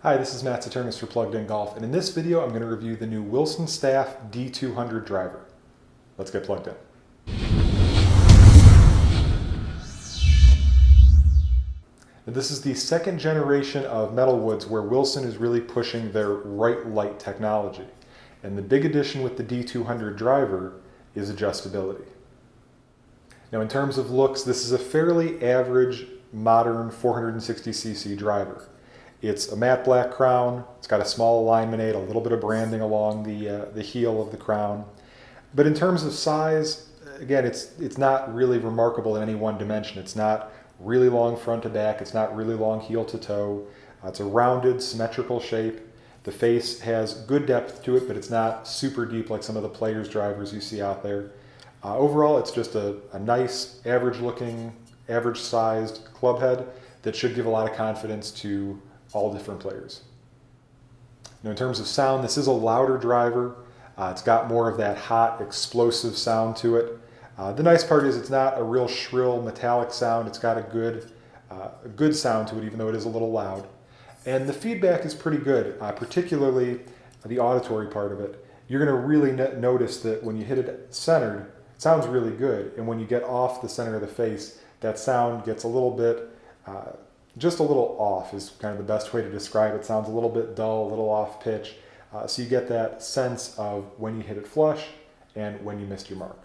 Hi, this is Matt Saternus for Plugged In Golf, and in this video I'm going to review the new Wilson Staff D200 driver. Let's get plugged in. And this is the second generation of metal woods where Wilson is really pushing their right light technology. And the big addition with the D200 driver is adjustability. Now in terms of looks, this is a fairly average modern 460cc driver. It's a matte black crown, it's got a small alignment aid, a little bit of branding along the heel of the crown. But in terms of size, again, it's not really remarkable in any one dimension. It's not really long front to back, it's not really long heel to toe. It's a rounded, symmetrical shape. The face has good depth to it, but it's not super deep like some of the Players drivers you see out there. Overall, it's just a nice, average-looking, average-sized club head that should give a lot of confidence to all different players. Now, in terms of sound, this is a louder driver. It's got more of that hot, explosive sound to it. The nice part is it's not a real shrill, metallic sound. It's got a good sound to it, even though it is a little loud. And the feedback is pretty good, particularly the auditory part of it. You're going to really notice that when you hit it centered, it sounds really good. And when you get off the center of the face, that sound gets a little bit just a little off is kind of the best way to describe it. It sounds a little bit dull, a little off pitch. So you get that sense of when you hit it flush and when you missed your mark.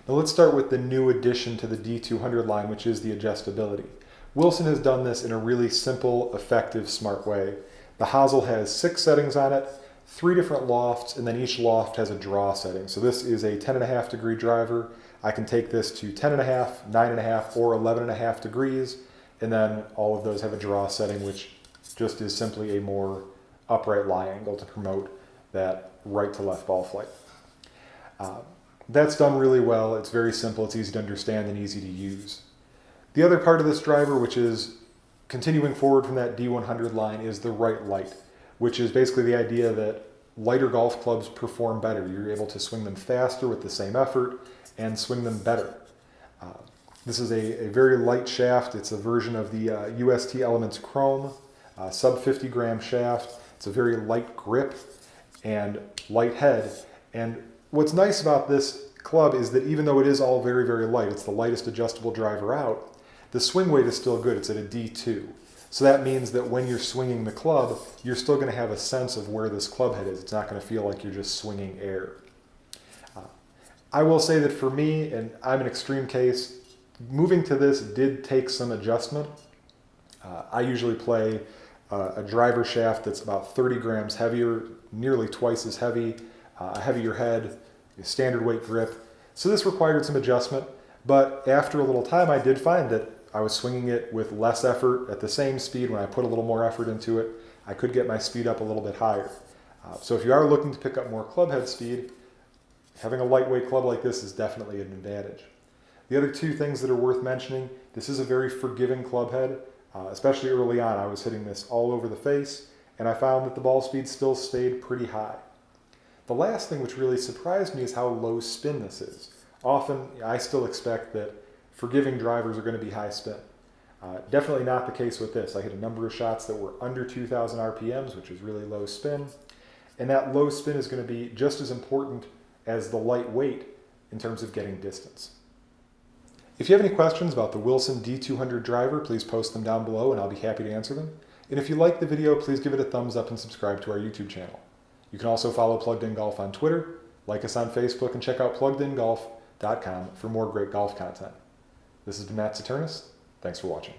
Now let's start with the new addition to the D200 line, which is the adjustability. Wilson has done this in a really simple, effective, smart way. The hosel has 6 settings on it, 3 different lofts, and then each loft has a draw setting. So this is a 10.5 degree driver. I can take this to 10.5, 9.5, or 11.5 degrees. And then all of those have a draw setting, which just is simply a more upright lie angle to promote that right to left ball flight. That's done really well. It's very simple. It's easy to understand and easy to use. The other part of this driver, which is continuing forward from that D100 line, is the right light, which is basically the idea that lighter golf clubs perform better. You're able to swing them faster with the same effort and swing them better. This is a very light shaft. It's a version of the UST Elements Chrome, sub 50 gram shaft. It's a very light grip and light head. And what's nice about this club is that even though it is all very, very light, it's the lightest adjustable driver out, the swing weight is still good. It's at a D2. So that means that when you're swinging the club, you're still going to have a sense of where this club head is. It's not going to feel like you're just swinging air. I will say that for me, and I'm an extreme case, moving to this did take some adjustment. I usually play a driver shaft that's about 30 grams heavier, nearly twice as heavy, a heavier head, a standard weight grip. So this required some adjustment, but after a little time I did find that I was swinging it with less effort at the same speed. When I put a little more effort into it, I could get my speed up a little bit higher. So if you are looking to pick up more club head speed, having a lightweight club like this is definitely an advantage. The other 2 things that are worth mentioning, this is a very forgiving club head, especially early on. I was hitting this all over the face, and I found that the ball speed still stayed pretty high. The last thing which really surprised me is how low spin this is. Often, I still expect that forgiving drivers are going to be high spin. Definitely not the case with this. I hit a number of shots that were under 2,000 RPMs, which is really low spin, and that low spin is going to be just as important as the light weight in terms of getting distance. If you have any questions about the Wilson D200 driver, please post them down below and I'll be happy to answer them. And if you like the video, please give it a thumbs up and subscribe to our YouTube channel. You can also follow Plugged In Golf on Twitter, like us on Facebook, and check out pluggedingolf.com for more great golf content. This has been Matt Saternus. Thanks for watching.